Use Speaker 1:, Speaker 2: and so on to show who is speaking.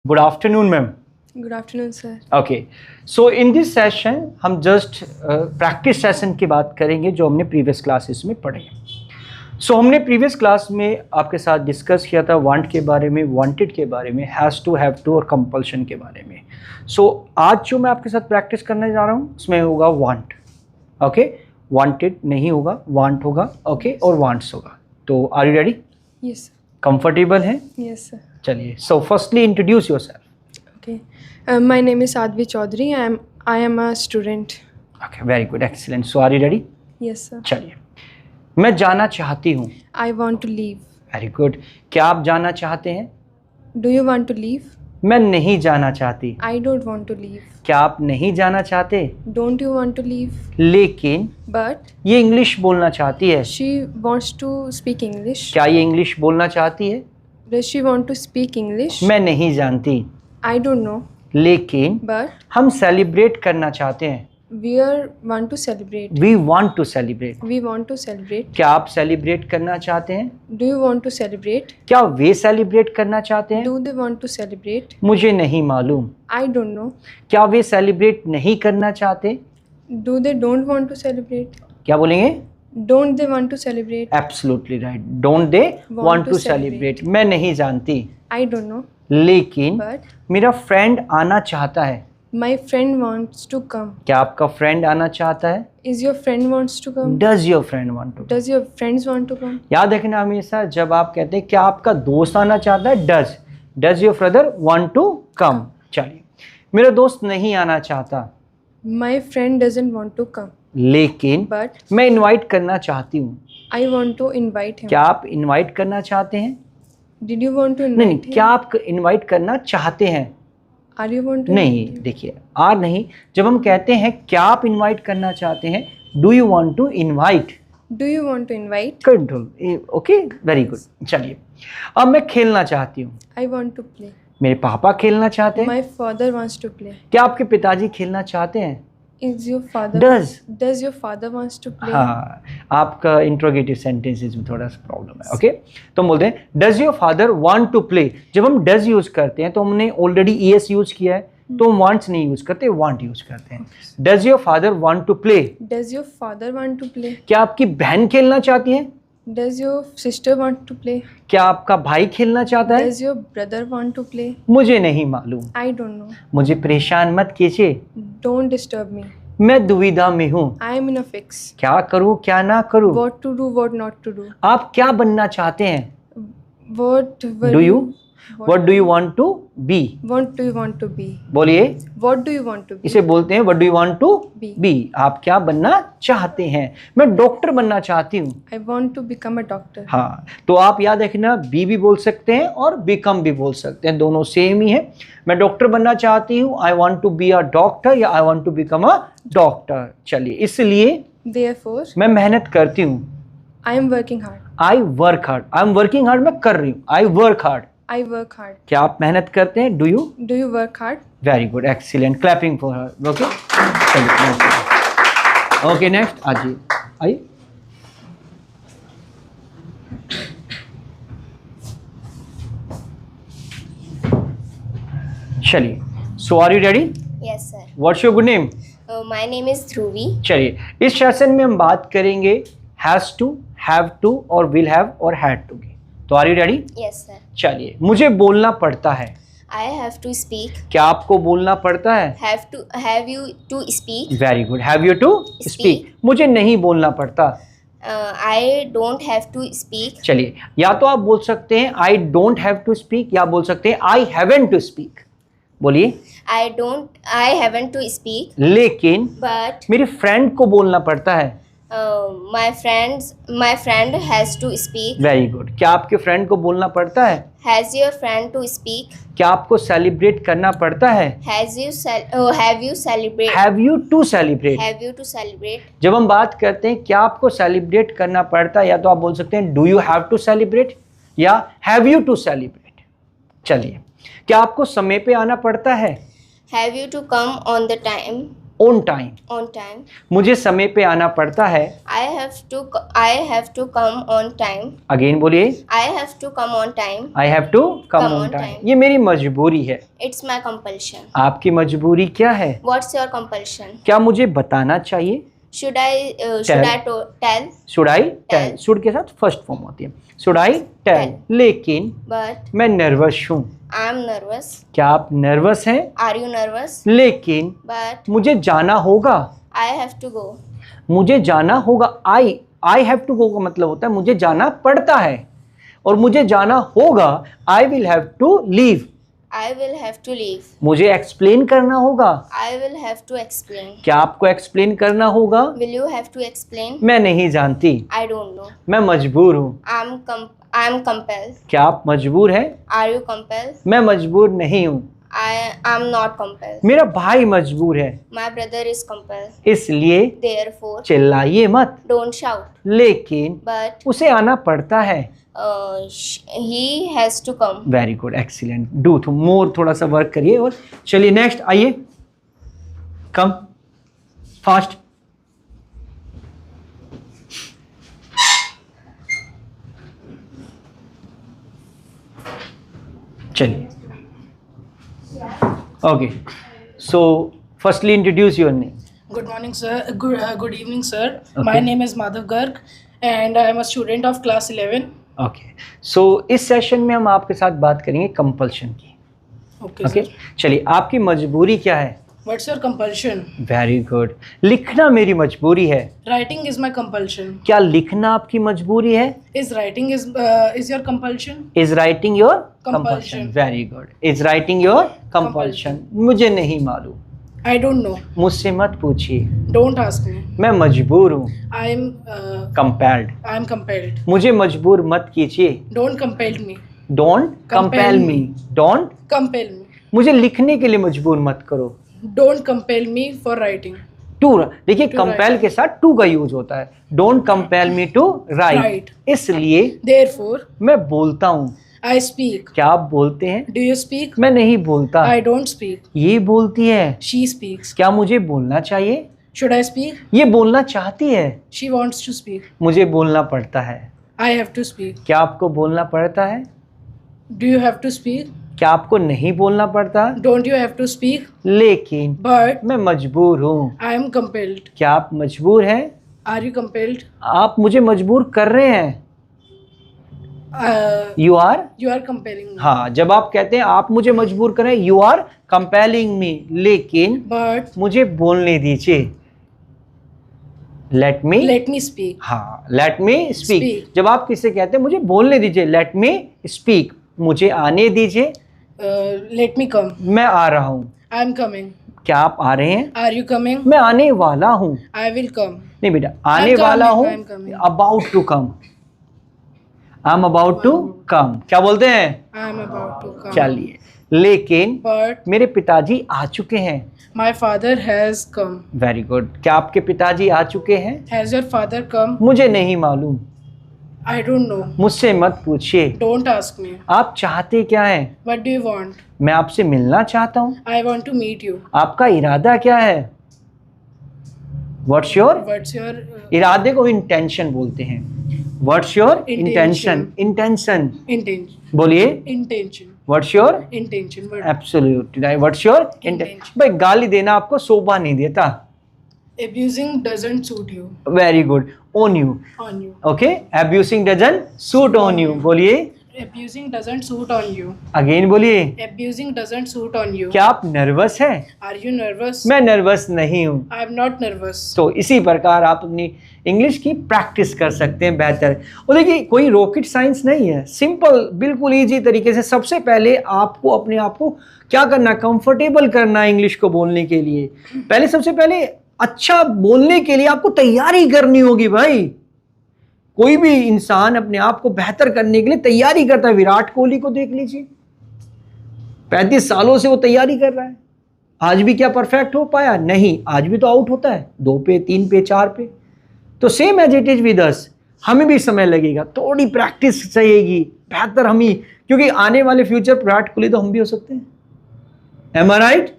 Speaker 1: Good afternoon, ma'am.
Speaker 2: Good afternoon, sir.
Speaker 1: Okay. So in this session हम just practice session की बात करेंगे जो हमने previous classes में पढ़े. So हमने previous class में आपके साथ डिस्कस किया था want के बारे में, wanted के बारे में, has to, have to और compulsion के बारे में. So आज जो मैं आपके साथ प्रैक्टिस करने जा रहा हूँ उसमें होगा want. Okay? Wanted नहीं होगा, want होगा, okay? और wants होगा. तो are you ready?
Speaker 2: Yes, sir.
Speaker 1: Comfortable हैं?
Speaker 2: Yes, sir.
Speaker 1: चलिए. So firstly introduce yourself.
Speaker 2: Okay. My name is Sadhvi Chaudhary. I am a student.
Speaker 1: Okay, very good, excellent. So are you ready?
Speaker 2: Yes, sir.
Speaker 1: चलिए. मैं जाना चाहती हूँ.
Speaker 2: I want to leave.
Speaker 1: Very good. क्या आप जाना चाहते हैं?
Speaker 2: Do you want to leave?
Speaker 1: मैं नहीं जाना चाहती.
Speaker 2: I don't want to leave.
Speaker 1: क्या आप नहीं जाना चाहते?
Speaker 2: Don't you want to leave?
Speaker 1: लेकिन
Speaker 2: But
Speaker 1: ये इंग्लिश बोलना चाहती है.
Speaker 2: she wants to speak English.
Speaker 1: क्या ये इंग्लिश बोलना चाहती है?
Speaker 2: Does she want to speak English?
Speaker 1: मैं नहीं जानती.
Speaker 2: I don't know.
Speaker 1: लेकिन
Speaker 2: But
Speaker 1: हम सेलिब्रेट करना चाहते हैं.
Speaker 2: want to celebrate.
Speaker 1: We want to celebrate.
Speaker 2: We want to celebrate.
Speaker 1: क्या आप सेलिब्रेट करना चाहते हैं?
Speaker 2: Do you want to celebrate?
Speaker 1: क्या वे सेलिब्रेट करना चाहते हैं?
Speaker 2: Do they want to celebrate?
Speaker 1: मुझे नहीं मालूम.
Speaker 2: I don't know.
Speaker 1: क्या वे सेलिब्रेट नहीं करना चाहते?
Speaker 2: Do they don't want to celebrate?
Speaker 1: क्या बोलेंगे?
Speaker 2: Don't they want to celebrate?
Speaker 1: Absolutely right. Don't they want to celebrate? मैं नहीं जानती.
Speaker 2: I don't know.
Speaker 1: लेकिन
Speaker 2: But
Speaker 1: मेरा फ्रेंड आना चाहता है.
Speaker 2: my friend wants to come.
Speaker 1: क्या आपका फ्रेंड आना चाहता है?
Speaker 2: Is your friend wants to come?
Speaker 1: Does your friend want to?
Speaker 2: Does your friends want to come?
Speaker 1: याद रखना हमेशा जब आप कहते हैं क्या आपका दोस्त आना चाहता है, does your brother want to come? चलिए. मेरा दोस्त नहीं आना चाहता.
Speaker 2: My friend doesn't want to come.
Speaker 1: लेकिन
Speaker 2: But
Speaker 1: मैं इनवाइट करना चाहती हूँ.
Speaker 2: I want to invite him.
Speaker 1: क्या आप इनवाइट करना चाहते हैं?
Speaker 2: Did you want to
Speaker 1: नहीं,
Speaker 2: invite him?
Speaker 1: क्या आप इनवाइट करना चाहते हैं?
Speaker 2: Are you want to?
Speaker 1: नहीं, देखिए आर नहीं. जब हम कहते हैं क्या आप इनवाइट करना चाहते हैं, do you want to invite.
Speaker 2: Do you want to invite?
Speaker 1: Control. Okay, very good. चलिए. अब मैं खेलना चाहती हूँ.
Speaker 2: I want to play.
Speaker 1: मेरे पापा खेलना चाहते हैं.
Speaker 2: My father wants to play.
Speaker 1: क्या आपके पिताजी खेलना चाहते हैं?
Speaker 2: Is your father?
Speaker 1: Does
Speaker 2: your father wants to play?
Speaker 1: हाँ, आपका इंट्रोगेटिव सेंटेंसेस में थोड़ा सा प्रॉब्लम है. ओके, तो हम बोलते हैं does your father want to play. जब हम डज यूज करते हैं तो हमने ऑलरेडी ईएस यूज किया है, तो हम वांट्स नहीं यूज करते, वांट यूज करते हैं. Does your father want to play.
Speaker 2: Does your father want to play?
Speaker 1: क्या आपकी बहन खेलना चाहती है?
Speaker 2: Does your sister want to play?
Speaker 1: क्या आपका भाई खेलना चाहता है?
Speaker 2: Does your brother want to play?
Speaker 1: मुझे नहीं मालूम.
Speaker 2: I don't know.
Speaker 1: मुझे परेशान मत कीजिए.
Speaker 2: Don't disturb me.
Speaker 1: मैं दुविधा में हूँ.
Speaker 2: I am in a fix.
Speaker 1: क्या करूँ क्या ना करूँ.
Speaker 2: What to do, what not to do.
Speaker 1: आप क्या बनना चाहते हैं?
Speaker 2: What will
Speaker 1: do you What do you want to be?
Speaker 2: What do you want to be?
Speaker 1: बोलिए.
Speaker 2: What do you want to be?
Speaker 1: इसे बोलते हैं What do you want to
Speaker 2: Be.
Speaker 1: be? आप क्या बनना चाहते हैं? मैं डॉक्टर बनना चाहती हूँ.
Speaker 2: I want to become a doctor.
Speaker 1: हाँ, तो आप याद रखना बी भी बोल सकते हैं और बिकम भी बोल सकते हैं, दोनों सेम ही है. मैं डॉक्टर बनना चाहती हूँ, I want to be a doctor या I want to become a doctor. चलिए, इसलिए
Speaker 2: Therefore,
Speaker 1: मैं मेहनत करती हूँ.
Speaker 2: I am working hard.
Speaker 1: I work hard. I am working hard. मैं कर रही हूँ. I work hard.
Speaker 2: I work hard.
Speaker 1: क्या आप मेहनत करते हैं? Do you?
Speaker 2: Do you work hard?
Speaker 1: Very good, excellent. Clapping for her. Okay. चलिए next. Okay, next. आइए. आइए. चलिए. So are you ready?
Speaker 3: Yes, sir.
Speaker 1: What's your good name?
Speaker 3: My name is Dhruvi.
Speaker 1: चलिए. इस सेशन में हम बात करेंगे has to, have to और will have और had to की. तो are you ready?
Speaker 3: Yes, sir.
Speaker 1: चलिए. मुझे बोलना पड़ता है.
Speaker 3: I have to speak.
Speaker 1: क्या आपको बोलना पड़ता है?
Speaker 3: Have you to speak?
Speaker 1: Very good. Have you to speak? मुझे नहीं बोलना पड़ता.
Speaker 3: I don't have to speak.
Speaker 1: चलिए, या तो आप बोल सकते हैं I don't have to speak या बोल सकते हैं I haven't to speak. बोलिए.
Speaker 3: I haven't to speak.
Speaker 1: लेकिन
Speaker 3: But
Speaker 1: मेरे फ्रेंड को बोलना पड़ता है.
Speaker 3: my friend has to speak.
Speaker 1: Very good. क्या आपके फ्रेंड को बोलना पड़ता है?
Speaker 3: Has your friend to speak?
Speaker 1: क्या आपको सेलिब्रेट करना पड़ता है?
Speaker 3: Have you celebrate?
Speaker 1: Have you to celebrate.
Speaker 3: Have you to celebrate?
Speaker 1: जब हम बात करते हैं क्या आपको सेलिब्रेट करना पड़ता है, या तो आप बोल सकते हैं do you have to celebrate या हैव यू टू सेलिब्रेट. चलिए. क्या आपको समय पे आना पड़ता है?
Speaker 3: Have you to come on the time?
Speaker 1: On time,
Speaker 3: on time.
Speaker 1: मुझे समय पे आना पड़ता है।
Speaker 3: I have to come on time.
Speaker 1: Again बोलिए,
Speaker 3: I have to come on time.
Speaker 1: I have to come
Speaker 3: Come
Speaker 1: on
Speaker 3: on
Speaker 1: time.
Speaker 3: time.
Speaker 1: ये मेरी मजबूरी है।
Speaker 3: It's my compulsion.
Speaker 1: आपकी मजबूरी क्या है?
Speaker 3: What's your compulsion?
Speaker 1: क्या मुझे बताना चाहिए?
Speaker 3: Should I tell?
Speaker 1: Should I tell?
Speaker 3: Tell.
Speaker 1: Should के साथ फर्स्ट फॉर्म होती है, शुड आई टेल।
Speaker 3: Tell.
Speaker 1: लेकिन
Speaker 3: But
Speaker 1: मैं नर्वस हूँ।
Speaker 3: I'm nervous.
Speaker 1: क्या आप नर्वस हैं?
Speaker 3: Are you nervous?
Speaker 1: लेकिन
Speaker 3: But
Speaker 1: मुझे जाना होगा।
Speaker 3: I have to go.
Speaker 1: मुझे जाना होगा। आई हैव टू गो का मतलब होता है मुझे जाना पड़ता है, और मुझे जाना होगा I will have to leave.
Speaker 3: I will have to leave.
Speaker 1: मुझे एक्सप्लेन करना होगा।
Speaker 3: I will have to explain.
Speaker 1: क्या आपको एक्सप्लेन करना होगा?
Speaker 3: Will you have to explain?
Speaker 1: मैं नहीं जानती।
Speaker 3: I don't know.
Speaker 1: मैं मजबूर हूँ।
Speaker 3: I'm compelled.
Speaker 1: क्या आप मजबूर हैं?
Speaker 3: Are you compelled?
Speaker 1: मैं मजबूर नहीं हूँ।
Speaker 3: I'm not compelled.
Speaker 1: मेरा भाई मजबूर है,
Speaker 3: My brother is compelled.
Speaker 1: इसलिए
Speaker 3: Therefore,
Speaker 1: चिल्लाइए मत।
Speaker 3: don't shout.
Speaker 1: लेकिन
Speaker 3: But
Speaker 1: उसे आना पड़ता है।
Speaker 3: he has to come.
Speaker 1: Very good, excellent. Do तो मोर, थोड़ा सा वर्क करिए। और चलिए नेक्स्ट आइए, कम फास्ट। चलिए, okay. So firstly introduce your name.
Speaker 4: Good morning, sir. Good evening, sir.
Speaker 1: Okay.
Speaker 4: My name is Madhav Garg, and I am a student of class 11.
Speaker 1: Okay, सो इस session में हम आपके साथ बात करेंगे कंपल्शन की।
Speaker 4: Okay,
Speaker 1: okay,
Speaker 4: sir.
Speaker 1: चलिए, आपकी मजबूरी क्या है?
Speaker 4: What's your compulsion?
Speaker 1: Very good. लिखना मेरी मजबूरी है।
Speaker 4: Writing is my compulsion.
Speaker 1: क्या लिखना आपकी मजबूरी है?
Speaker 4: Is writing is your compulsion?
Speaker 1: Is writing your
Speaker 4: Compulsion.
Speaker 1: Compulsion. Very good. Is writing your compulsion. मुझे नहीं मालूम,
Speaker 4: I don't know.
Speaker 1: मुझसे मत पूछिए,
Speaker 4: Don't ask me.
Speaker 1: मैं मजबूर हूँ। Compelled,
Speaker 4: I am compelled.
Speaker 1: मुझे मजबूर मत कीजिए।
Speaker 4: Don't compel me.
Speaker 1: Don't compel
Speaker 4: Compel
Speaker 1: me.
Speaker 4: me.
Speaker 1: Don't,
Speaker 4: Compel me.
Speaker 1: मुझे लिखने के लिए मजबूर मत करो।
Speaker 4: Don't compel me for writing.
Speaker 1: To, देखिए
Speaker 4: To
Speaker 1: कंपेल
Speaker 4: write.
Speaker 1: के साथ टू का यूज होता है। Don't compel me to write.
Speaker 4: Write.
Speaker 1: इसलिए
Speaker 4: Therefore,
Speaker 1: मैं बोलता हूँ।
Speaker 4: I speak.
Speaker 1: क्या आप बोलते हैं?
Speaker 4: Do you speak?
Speaker 1: मैं नहीं बोलता।
Speaker 4: I don't speak.
Speaker 1: ये बोलती है।
Speaker 4: She speaks.
Speaker 1: क्या मुझे बोलना चाहिए?
Speaker 4: Should I speak?
Speaker 1: ये बोलना चाहती है।
Speaker 4: She wants to speak.
Speaker 1: मुझे बोलना पड़ता है।
Speaker 4: I have to speak.
Speaker 1: क्या आपको बोलना पड़ता है?
Speaker 4: Do you have to speak?
Speaker 1: क्या आपको नहीं बोलना पड़ता?
Speaker 4: Don't you have to speak?
Speaker 1: लेकिन
Speaker 4: But
Speaker 1: मैं मजबूर हूँ।
Speaker 4: I am compelled.
Speaker 1: क्या आप मजबूर हैं?
Speaker 4: Are you compelled?
Speaker 1: आप मुझे मजबूर कर रहे हैं। You are,
Speaker 4: You are compelling me.
Speaker 1: हाँ, जब आप कहते हैं आप मुझे मजबूर करें, यू आर कंपेलिंग मी, लेकिन
Speaker 4: But
Speaker 1: मुझे बोलने दीजिए। Let me,
Speaker 4: let me speak.
Speaker 1: हाँ, लेट मी स्पीक।
Speaker 4: Speak.
Speaker 1: जब आप किससे कहते हैं मुझे बोलने दीजिए, लेट मी स्पीक, मुझे आने दीजिए,
Speaker 4: Let me come.
Speaker 1: मैं आ रहा हूँ।
Speaker 4: I am coming.
Speaker 1: क्या आप आ रहे हैं?
Speaker 4: Are you coming?
Speaker 1: मैं आने वाला हूँ।
Speaker 4: I will come.
Speaker 1: नहीं बेटा, आने
Speaker 4: coming,
Speaker 1: वाला हूँ।
Speaker 4: I'm coming.
Speaker 1: About to come, I am about to come. क्या बोलते हैं?
Speaker 4: I am about to come.
Speaker 1: चलिए, लेकिन
Speaker 4: But
Speaker 1: मेरे पिताजी आ चुके हैं।
Speaker 4: my father has come.
Speaker 1: Very good. क्या आपके पिताजी आ चुके हैं?
Speaker 4: Has your father come?
Speaker 1: मुझे नहीं मालूम,
Speaker 4: I don't know.
Speaker 1: मुझसे मत पूछिए।
Speaker 4: Don't ask me.
Speaker 1: आप चाहते क्या हैं?
Speaker 4: What do you want?
Speaker 1: मैं आपसे मिलना चाहता हूँ।
Speaker 4: I want to meet you.
Speaker 1: आपका इरादा क्या है? व्हाट्स योर,
Speaker 4: What's your
Speaker 1: इरादे को इंटेंशन बोलते हैं। What's your intention, intention
Speaker 4: intention?
Speaker 1: बोलिए।
Speaker 4: Intention.
Speaker 1: What's your,
Speaker 4: Intention. What?
Speaker 1: Absolutely right. What's your intention.
Speaker 4: Intention.
Speaker 1: भाई, गाली देना आपको शोभा नहीं देता।
Speaker 4: Abusing doesn't suit you.
Speaker 1: Very good. Own you,
Speaker 4: On you.
Speaker 1: Okay. Abusing doesn't suit on you, बोलिए।
Speaker 4: Abusing doesn't suit on you.
Speaker 1: Again बोलिए।
Speaker 4: Abusing doesn't suit on you.
Speaker 1: क्या आप नर्वस हैं?
Speaker 4: Are you nervous?
Speaker 1: मैं nervous नहीं हूँ।
Speaker 4: I am not nervous.
Speaker 1: तो इसी प्रकार आप अपनी इंग्लिश की प्रैक्टिस कर सकते हैं बेहतर। और देखिए, कोई रॉकेट साइंस नहीं है, सिंपल, बिल्कुल इजी तरीके से। सबसे पहले आपको अपने आप को क्या करना, कंफर्टेबल करना है इंग्लिश को बोलने के लिए। पहले, सबसे पहले अच्छा बोलने के लिए आपको तैयारी करनी होगी भाई। कोई भी इंसान अपने आप को बेहतर करने के लिए तैयारी करता है। विराट कोहली को देख लीजिए, 35 सालों से वो तैयारी कर रहा है। आज भी क्या परफेक्ट हो पाया? नहीं, आज भी तो आउट होता है 2 पे, 3 पे, 4 पे। तो same as it is with us, हमें भी समय लगेगा, थोड़ी प्रैक्टिस चाहिएगी, बेहतर हम ही, क्योंकि आने वाले फ्यूचर विराट कोहली तो हम भी हो सकते हैं। एम आई राइट?